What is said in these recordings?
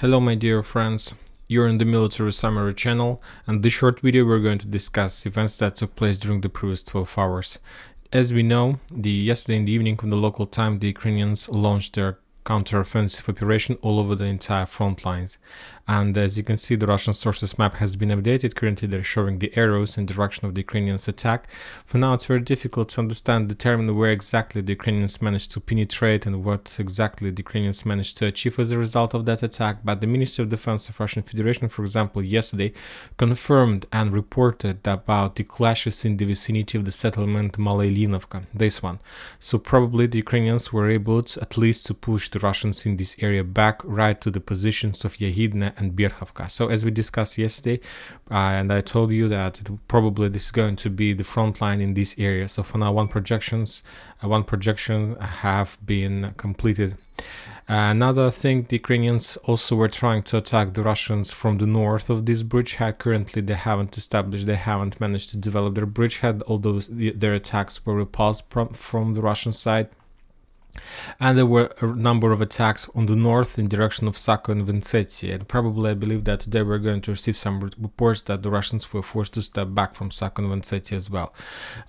Hello my dear friends, you're in the Military Summary channel, and this short video we're going to discuss events that took place during the previous 12 hours. As we know, yesterday in the evening on the local time, the Ukrainians launched their counter-offensive operation all over the entire front lines. And as you can see, the Russian sources map has been updated. Currently they're showing the arrows in the direction of the Ukrainians' attack. For now it's very difficult to determine where exactly the Ukrainians managed to penetrate and what exactly the Ukrainians managed to achieve as a result of that attack. But the Ministry of Defense of Russian Federation, for example, yesterday confirmed and reported about the clashes in the vicinity of the settlement Malaylinovka, this one. So probably the Ukrainians were able to at least to push the Russians in this area back right to the positions of Yahidne and Berkhovka. So as we discussed yesterday, and I told you that probably this is going to be the front line in this area. So for now, one projection have been completed. Another thing, the Ukrainians also were trying to attack the Russians from the north of this bridgehead. Currently they haven't managed to develop their bridgehead, although their attacks were repulsed from the Russian side. And there were a number of attacks on the north in direction of Sako and Vinnytsia, and probably I believe that today we're going to receive some reports that the Russians were forced to step back from Sako and Vinnytsia as well.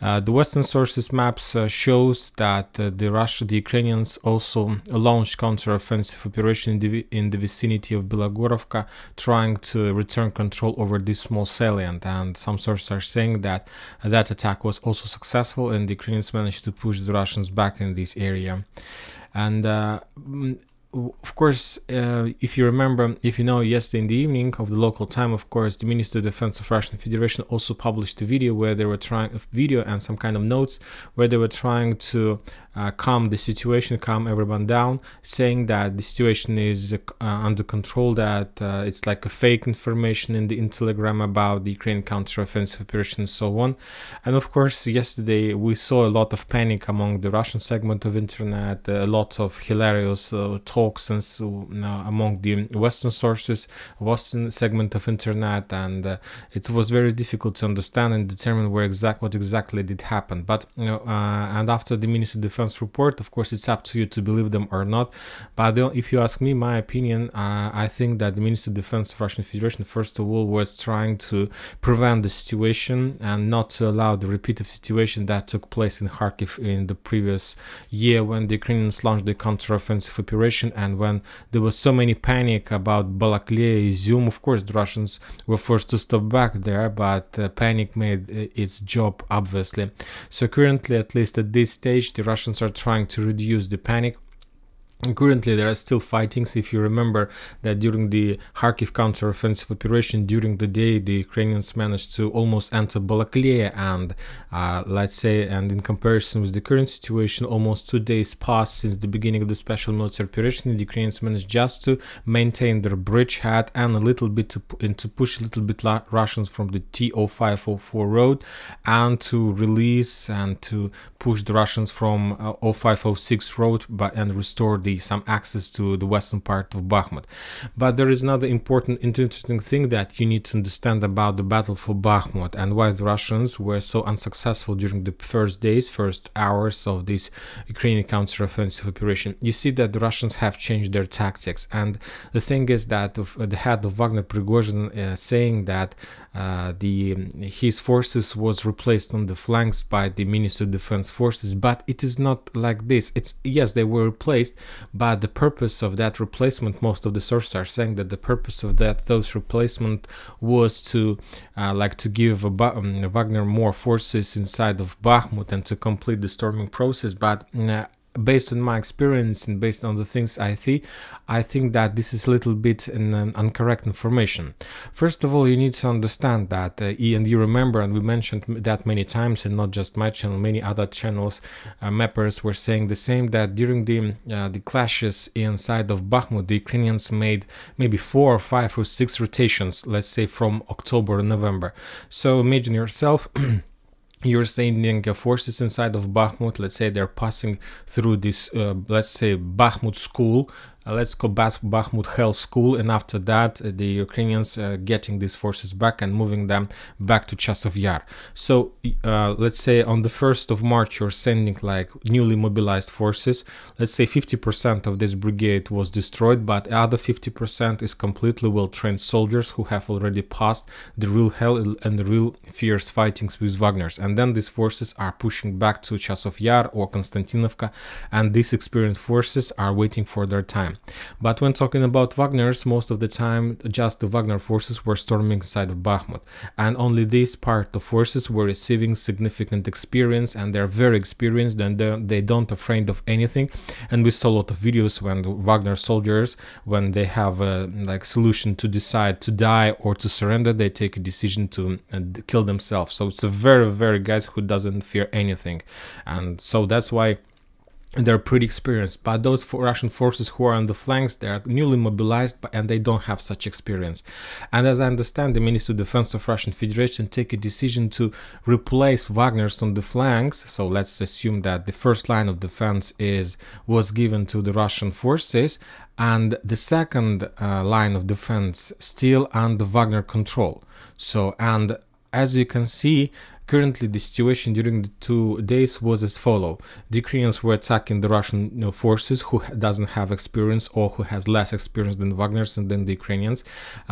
The Western sources maps shows that the Ukrainians also launched counter-offensive operation in the vicinity of Belogorovka, trying to return control over this small salient, and some sources are saying that that attack was also successful and the Ukrainians managed to push the Russians back in this area. And of course, if you remember, if you know, yesterday in the evening of the local time, of course, the Ministry of Defense of Russian Federation also published a video where they were and some kind of notes where they were trying to calm the situation, calm everyone down, saying that the situation is under control, that it's like a fake information in the Telegram about the Ukraine counter-offensive operation and so on. And of course, yesterday we saw a lot of panic among the Russian segment of internet, a lot of hilarious talks and so, among the Western sources, Western segment of internet, and it was very difficult to understand and determine what exactly did happen. But and after the Ministry of Defense report, of course, it's up to you to believe them or not. But if you ask me my opinion, I think that the Ministry of Defense of Russian Federation, first of all, was trying to prevent the situation and not to allow the repeat of situation that took place in Kharkiv in the previous year when the Ukrainians launched the counter-offensive operation, and when there was so many panic about Balaklia, Izum. Of course, the Russians were forced to stop back there, but panic made its job, obviously. So currently, at least at this stage, the Russians are trying to reduce the panic. Currently, there are still fightings. If you remember that during the Kharkiv counter-offensive operation, during the day, the Ukrainians managed to almost enter Balaklia, and let's say, and in comparison with the current situation, almost 2 days passed since the beginning of the special military operation. The Ukrainians managed just to maintain their bridgehead and a little bit to push a little bit Russians from the T0504 road, and to release and to push the Russians from 0506 road and restore some access to the western part of Bakhmut. But there is another important and interesting thing that you need to understand about the battle for Bakhmut and why the Russians were so unsuccessful during the first hours of this Ukrainian counter-offensive operation. You see that the Russians have changed their tactics, and the thing is that the head of Wagner, Prigozhin, saying that his forces was replaced on the flanks by the Ministry of Defense forces, but it is not like this. Yes, they were replaced, but the purpose of that replacement, most of the sources are saying that the purpose of those replacement was to to give Wagner more forces inside of Bakhmut and to complete the storming process. But based on my experience and based on the things I see, I think that this is a little bit incorrect information. First of all, you need to understand that, and you remember, and we mentioned that many times, and not just my channel, many other channels, mappers were saying the same, that during the clashes inside of Bakhmut, the Ukrainians made maybe 4 or 5 or 6 rotations, let's say from October and November. So imagine yourself you're sending forces inside of Bakhmut. Let's say they're passing through this, let's say, Bakhmut school, let's go Bakhmut held school, and after that the Ukrainians getting these forces back and moving them back to Chasov Yar. So let's say on the 1st of March you're sending like newly mobilized forces. Let's say 50% of this brigade was destroyed, but the other 50% is completely well-trained soldiers who have already passed the real hell and the real fierce fightings with Wagners. And then these forces are pushing back to Chasov Yar or Konstantinovka, and these experienced forces are waiting for their time. But when talking about Wagners, most of the time just the Wagner forces were storming inside of Bakhmut, and only this part of forces were receiving significant experience, and they're very experienced and they don't afraid of anything. And we saw a lot of videos when the Wagner soldiers, when they have a like solution to decide to die or to surrender, they take a decision to kill themselves. So it's a very guys who doesn't fear anything, and so that's why they're pretty experienced. But those Russian forces who are on the flanks, they are newly mobilized and they don't have such experience. And as I understand, the Ministry of Defense of Russian Federation take a decision to replace Wagners on the flanks. So let's assume that the first line of defense was given to the Russian forces, and the second line of defense still under Wagner control. So, and as you can see, currently the situation during the 2 days was as follow. The Ukrainians were attacking the Russian forces who doesn't have experience or who has less experience than Wagner's and than the Ukrainians.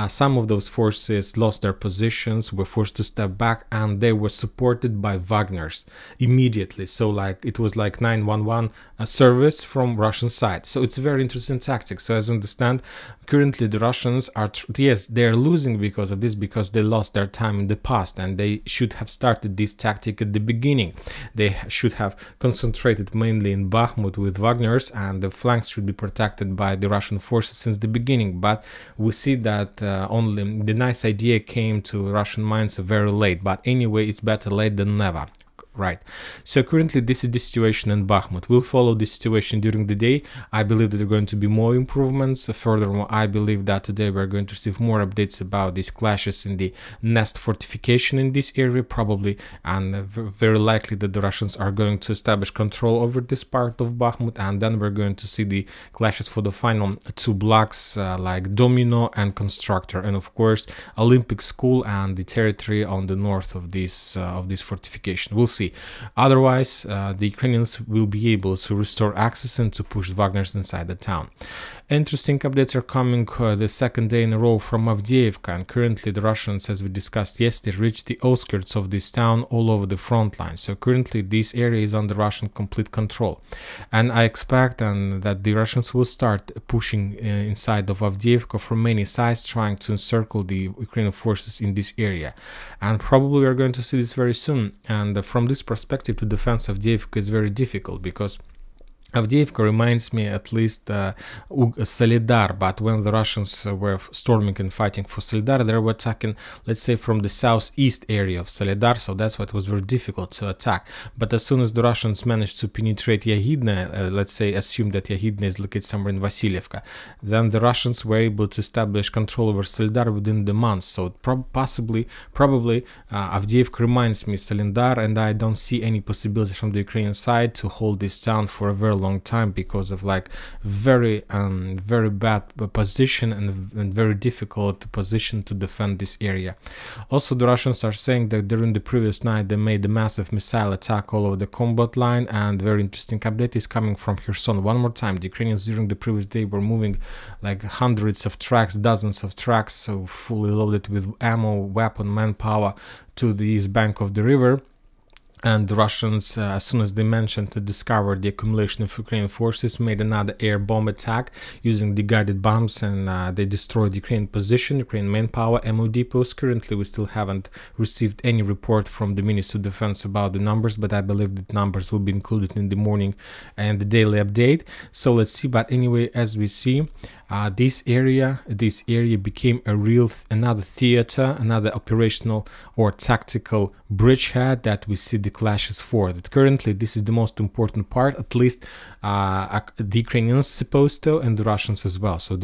Some of those forces lost their positions, were forced to step back, and they were supported by Wagner's immediately. So like it was like 911 service from Russian side. So it's a very interesting tactic. So as I understand, currently the Russians are, yes, they're losing because of this, because they lost their time in the past, and they should have started this tactic at the beginning. They should have concentrated mainly in Bakhmut with Wagner's, and the flanks should be protected by the Russian forces since the beginning. But we see that only the nice idea came to Russian minds very late. But anyway, it's better late than never. Right. So currently this is the situation in Bakhmut. We'll follow the situation during the day. I believe that there are going to be more improvements. Furthermore, I believe that today we're going to receive more updates about these clashes in the Nest fortification in this area, probably, and very likely that the Russians are going to establish control over this part of Bakhmut, and then we're going to see the clashes for the final 2 blocks like Domino and Constructor, and of course Olympic School and the territory on the north of this fortification. We'll see. Otherwise, the Ukrainians will be able to restore access and to push Wagners inside the town. Interesting updates are coming the second day in a row from Avdiivka, and currently the Russians, as we discussed yesterday, reached the outskirts of this town all over the front line. So currently this area is under Russian complete control, and I expect that the Russians will start pushing inside of Avdiivka from many sides, trying to encircle the Ukrainian forces in this area, and probably we are going to see this very soon. And from this perspective, to defense Avdiivka is very difficult, because Avdiivka reminds me at least Solidar, but when the Russians were storming and fighting for Solidar, they were attacking, let's say, from the southeast area of Solidar, so that's why it was very difficult to attack. But as soon as the Russians managed to penetrate Yahidne, let's say, assume that Yahidne is located somewhere in Vasilievka, then the Russians were able to establish control over Solidar within the month. So probably Avdiivka reminds me Solidar, and I don't see any possibility from the Ukrainian side to hold this town for a very long time, because of like very bad position and very difficult position to defend this area. Also, the Russians are saying that during the previous night they made a massive missile attack all over the combat line, and very interesting update is coming from Kherson. One more time, the Ukrainians during the previous day were moving like hundreds of trucks, dozens of trucks, so fully loaded with ammo, weapon, manpower, to the east bank of the river. And the Russians, as soon as they mentioned to discover the accumulation of Ukrainian forces, made another air bomb attack using the guided bombs, and they destroyed Ukrainian position, Ukrainian manpower, ammo depots. Currently, we still haven't received any report from the Ministry of Defense about the numbers, but I believe that numbers will be included in the morning and the daily update. So let's see. But anyway, as we see, this area became another theater, another operational or tactical bridgehead that we see the clashes for. That currently this is the most important part, at least the Ukrainians supposed to, and the Russians as well. So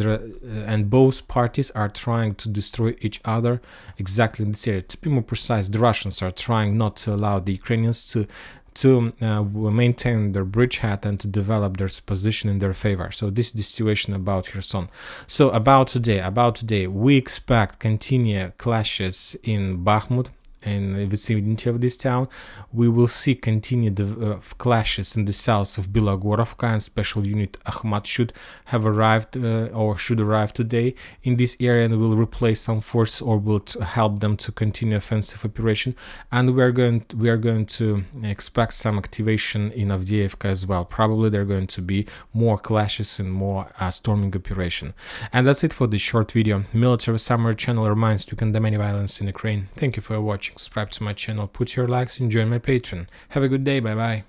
and both parties are trying to destroy each other exactly in this area. To be more precise, the Russians are trying not to allow the Ukrainians to to maintain their bridgehead and to develop their position in their favor. So this is the situation about Kherson. So about today, we expect continued clashes in Bakhmut, in the vicinity of this town. We will see continued clashes in the south of Bilogorovka, and special unit Akhmat should have arrived or should arrive today in this area and will replace some force or will help them to continue offensive operation. And we are going to expect some activation in Avdiivka as well. Probably there are going to be more clashes and more storming operation. And that's it for this short video. Military Summary channel reminds to condemn any violence in Ukraine. Thank you for watching. Subscribe to my channel, put your likes, and join my Patreon. Have a good day, bye bye.